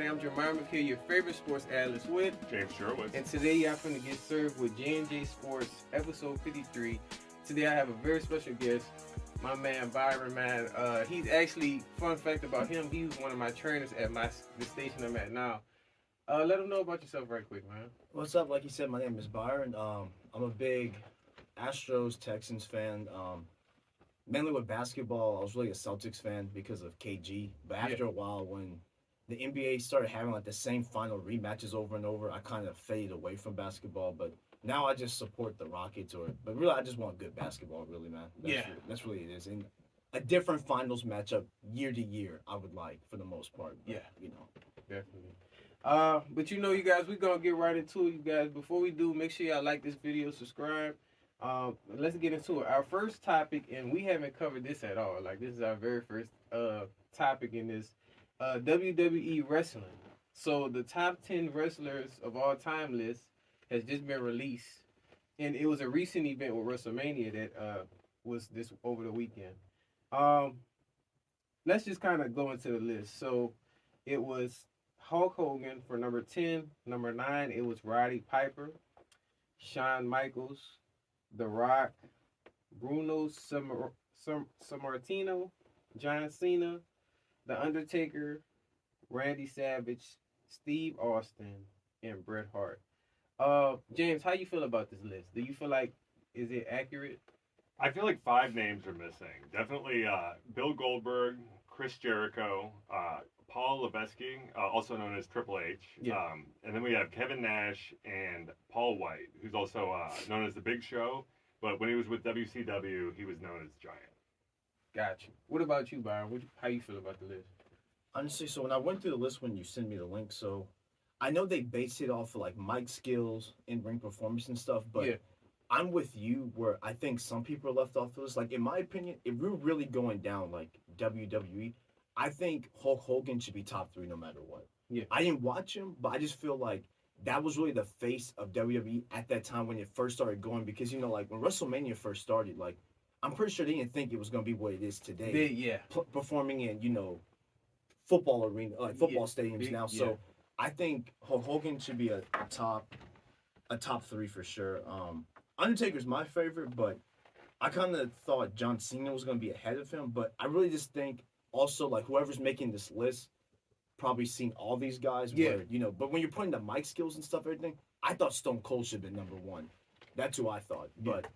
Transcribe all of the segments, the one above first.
everybody. I'm Jermaine McKay, your favorite sports analyst with James Sherwood. And today y'all finna get served with J&J Sports, episode 53. Today I have a very special guest, my man Byron, man. He's actually, fun fact about him, he was one of my trainers at the station I'm at now. Let him know about yourself right quick, man. What's up? Like you said, my name is Byron. I'm a big Astros Texans fan. Mainly with basketball, I was really a Celtics fan because of KG. But after a while, when the NBA started having like the same final rematches over and over, I kind of faded away from basketball. But now I just support the Rockets. But really, I just want good basketball, really, man. That's really it is. And a different finals matchup year to year, I would like for the most part. But, Definitely. But you guys, we're gonna get right into it, you guys. Before we do, make sure y'all like this video, subscribe. Let's get into it. Our first topic, and we haven't covered this at all. Like, this is our very first topic in this WWE wrestling. So the top 10 wrestlers of all time list has just been released, and it was a recent event with WrestleMania that was this over the weekend. Let's just kind of go into the list. So it was Hulk Hogan for number 10. Number 9, it was Roddy Piper, Shawn Michaels, The Rock, Bruno Sammartino, John Cena, The Undertaker, Randy Savage, Steve Austin, and Bret Hart. James, how you feel about this list? Do you feel like, is it accurate? I feel like 5 names are missing. Definitely Bill Goldberg, Chris Jericho, Paul Levesque, also known as Triple H. Yeah. And then we have Kevin Nash and Paul White, who's also known as The Big Show. But when he was with WCW, he was known as Giant. Gotcha. What about you, Byron? How you feel about the list? Honestly, so when I went through the list when you sent me the link, so I know they based it off of like mic skills, in-ring performance and stuff, but I'm with you where I think some people are left off the list. Like, in my opinion, if we're really going down like WWE, I think Hulk Hogan should be top 3 no matter what. Yeah. I didn't watch him, but I just feel like that was really the face of WWE at that time when it first started going, because, like when WrestleMania first started, like, I'm pretty sure they didn't think it was going to be what it is today. Performing in, football arena, like football stadiums now. So I think Hulk Hogan should be a top 3 for sure. Undertaker's my favorite, but I kind of thought John Cena was going to be ahead of him. But I really just think also, like, whoever's making this list probably seen all these guys. Where, but when you're putting the mic skills and stuff, everything, I thought Stone Cold should have been number 1. That's who I thought. But,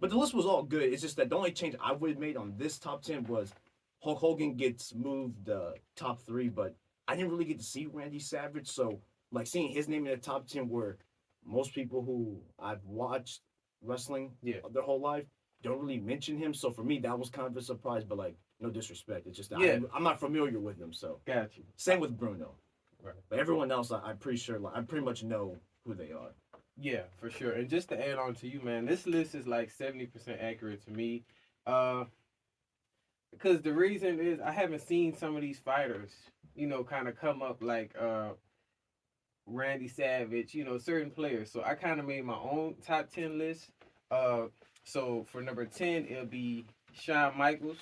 but the list was all good. It's just that the only change I would have made on this top 10 was Hulk Hogan gets moved top 3, but I didn't really get to see Randy Savage. So, like, seeing his name in the top 10 where most people who I've watched wrestling their whole life don't really mention him. So, for me, that was kind of a surprise, but, like, no disrespect. It's just that I'm not familiar with them. So, Got you. Same with Bruno. Right. But everyone else, I'm pretty sure, like, I pretty much know who they are. Yeah, for sure. And just to add on to you, man, this list is like 70% accurate to me. Because the reason is I haven't seen some of these fighters, kind of come up like Randy Savage, certain players. So I kind of made my own top 10 list. So for number 10, it'll be Shawn Michaels,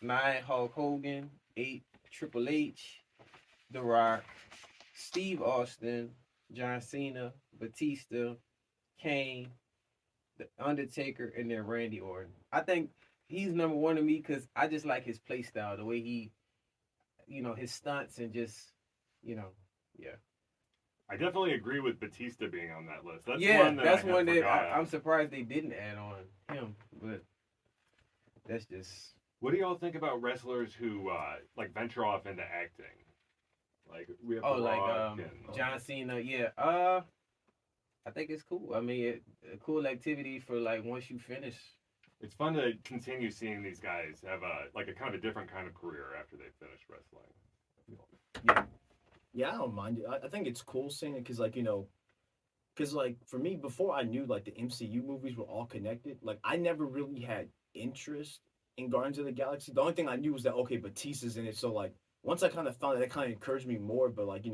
9, Hulk Hogan, 8, Triple H, The Rock, Steve Austin, John Cena, Batista, Kane, The Undertaker, and then Randy Orton. I think he's number 1 to me because I just like his play style, the way he, his stunts and just, I definitely agree with Batista being on that list. That's one that I'm surprised they didn't add on him, but that's just... What do y'all think about wrestlers who venture off into acting? Like we have John Cena, I think it's cool. I mean, a cool activity for like once you finish. It's fun to continue seeing these guys have a kind of a different kind of career after they finish wrestling. Yeah, I don't mind it. I think it's cool seeing it because, like, for me, before I knew, like, the MCU movies were all connected, like, I never really had interest in Guardians of the Galaxy. The only thing I knew was that, okay, Batista's in it, so, like, once I kind of found that kind of encouraged me more, but, like,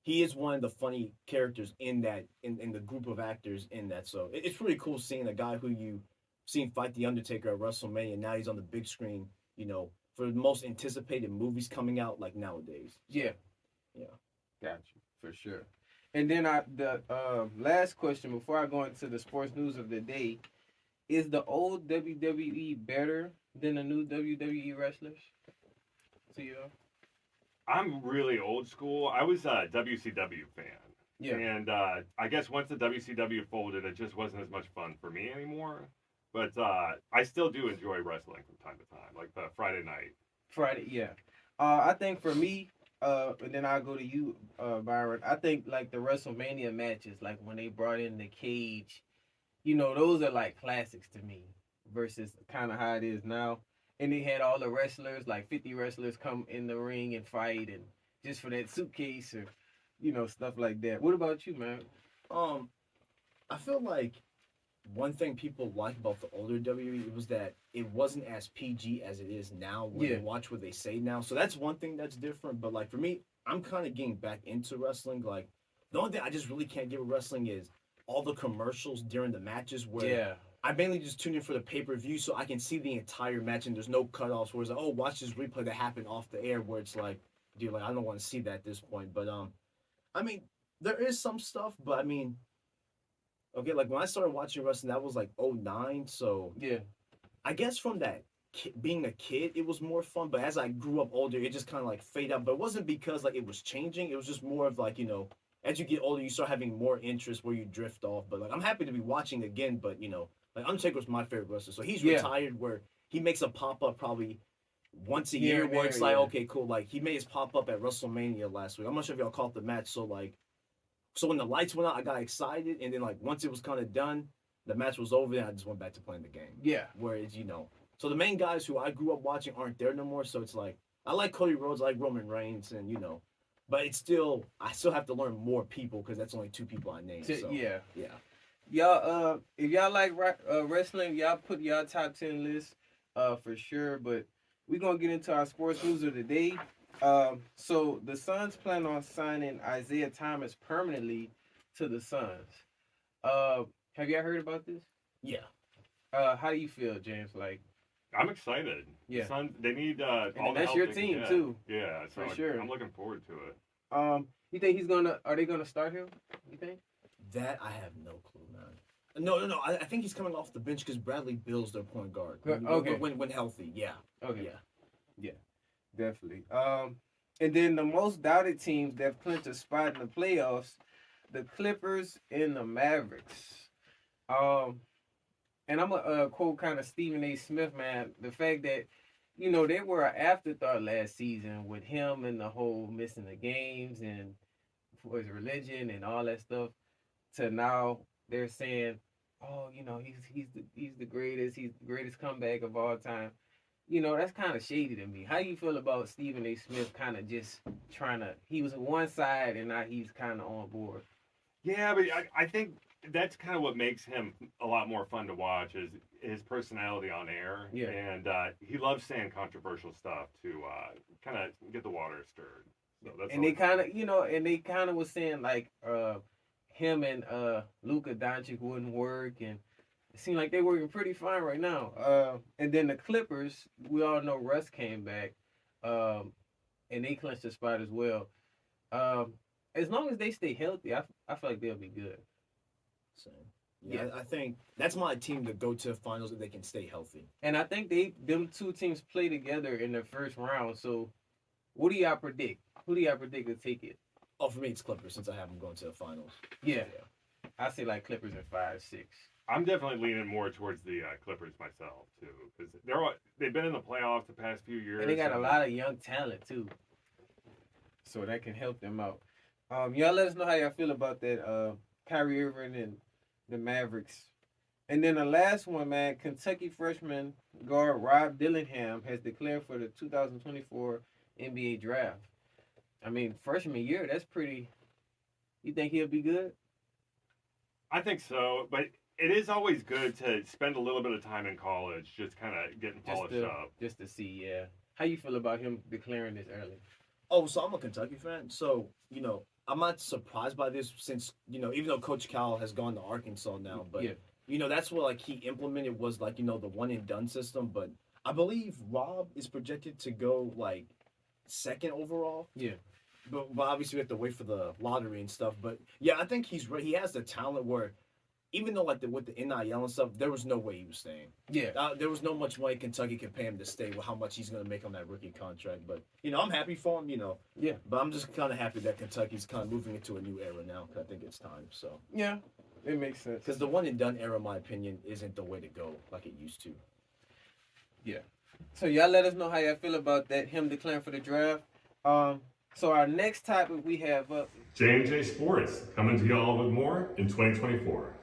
he is one of the funny characters in that, in the group of actors in that, so it's pretty cool seeing a guy who you seen fight The Undertaker at WrestleMania, and now he's on the big screen, for the most anticipated movies coming out, like, nowadays. Yeah. Yeah. Got you for sure. And then the last question before I go into the sports news of the day is the old WWE better than the new WWE wrestlers? To you? I'm really old school. I was a WCW fan. Yeah. And I guess once the WCW folded, it just wasn't as much fun for me anymore. But I still do enjoy wrestling from time to time, like the Friday night. Friday, yeah. I think for me, and then I'll go to you, Byron. I think like the WrestleMania matches, like when they brought in the cage, those are like classics to me versus kind of how it is now. And they had all the wrestlers, like 50 wrestlers come in the ring and fight, and just for that suitcase or, stuff like that. What about you, man? I feel like one thing people like about the older WWE was that it wasn't as PG as it is now when Yeah. you watch what they say now. So that's one thing that's different. But like for me, I'm kind of getting back into wrestling. Like the only thing I just really can't get with wrestling is all the commercials during the matches where Yeah. I mainly just tune in for the pay-per-view so I can see the entire match and there's no cutoffs where it's like, oh, watch this replay that happened off the air where it's like, dude, like I don't want to see that at this point. But I mean, there is some stuff, but I mean, okay, like when I started watching wrestling, that was like '09. So Yeah. I guess from that being a kid, it was more fun. But as I grew up older, it just kind of like faded out. But it wasn't because like it was changing. It was just more of like, as you get older, you start having more interest where you drift off. But like I'm happy to be watching again. But like Undertaker was my favorite wrestler. So he's retired where he makes a pop up probably once a year where it's like, okay, cool. Like he made his pop up at WrestleMania last week. I'm not sure if y'all caught the match. So when the lights went out, I got excited, and then like once it was kind of done, the match was over, and I just went back to playing the game. Yeah. Whereas so the main guys who I grew up watching aren't there no more. So it's like I like Cody Rhodes, I like Roman Reigns, and but I still have to learn more people because that's only two people I named. So, yeah. Yeah. Y'all, if y'all like wrestling, y'all put y'all top 10 list, for sure. But we're gonna get into our sports news of the day. So the Suns plan on signing Isaiah Thomas permanently to the Suns. Have y'all heard about this? Yeah. How do you feel, James? Like, I'm excited. Yeah. The Suns, they need all and the that's help your they can team get. too. Yeah, so For sure. I'm looking forward to it. You think are they gonna start him? You think? That I have no clue, man. No. I think he's coming off the bench because Bradley Bill's their point guard. Okay. When healthy, yeah. Okay. Yeah. Definitely. And then the most doubted teams that clinched a spot in the playoffs, the Clippers and the Mavericks. And I'm gonna quote kind of Stephen A. Smith, man. The fact that they were an afterthought last season with him and the whole missing the games and for his religion and all that stuff. To now they're saying, oh, he's the greatest. He's the greatest comeback of all time. That's kind of shady to me. How you feel about Stephen A. Smith kind of just he was on one side and now he's kind of on board? Yeah, but I think that's kind of what makes him a lot more fun to watch is his personality on air. Yeah. And he loves saying controversial stuff to kind of get the water stirred. So that's and they kind of was saying like him and Luka Doncic wouldn't work, and it seemed like they're working pretty fine right now. And then the Clippers, we all know Russ came back, and they clinched the spot as well. As long as they stay healthy, I feel like they'll be good. So, yeah, I think that's my team to go to the finals if they can stay healthy. And I think them two teams play together in the first round. So, what do y'all predict? Who do y'all predict will take it? Oh, for me, it's Clippers since I have them going to the finals. Yeah. I say like Clippers in 5-6. I'm definitely leaning more towards the Clippers myself too, because they've been in the playoffs the past few years, and they got a lot of young talent too, so that can help them out. Y'all let us know how y'all feel about that. Kyrie Irving and the Mavericks, and then the last one, man. Kentucky freshman guard Rob Dillingham has declared for the 2024 NBA draft. I mean, freshman year, that's pretty. You think he'll be good? I think so, but it is always good to spend a little bit of time in college, just kind of getting polished up. Just to see, yeah. How you feel about him declaring this early? Oh, so I'm a Kentucky fan, so I'm not surprised by this since even though Coach Cal has gone to Arkansas now, but that's what like he implemented was like the one and done system. But I believe Rob is projected to go like second overall. Yeah. but obviously we have to wait for the lottery and stuff. But yeah, I think he's right. He has the talent where, even though like with the NIL and stuff, there was no way he was staying. Yeah. There was no much money Kentucky could pay him to stay with how much he's going to make on that rookie contract. But I'm happy for him. Yeah. But I'm just kind of happy that Kentucky's kind of moving into a new era now. 'Cause I think it's time. So. Yeah, it makes sense. Because the one and done era, in my opinion, isn't the way to go like it used to. Yeah. So y'all let us know how y'all feel about that, him declaring for the draft. So our next topic we have up J&J Sports, coming to y'all with more in 2024.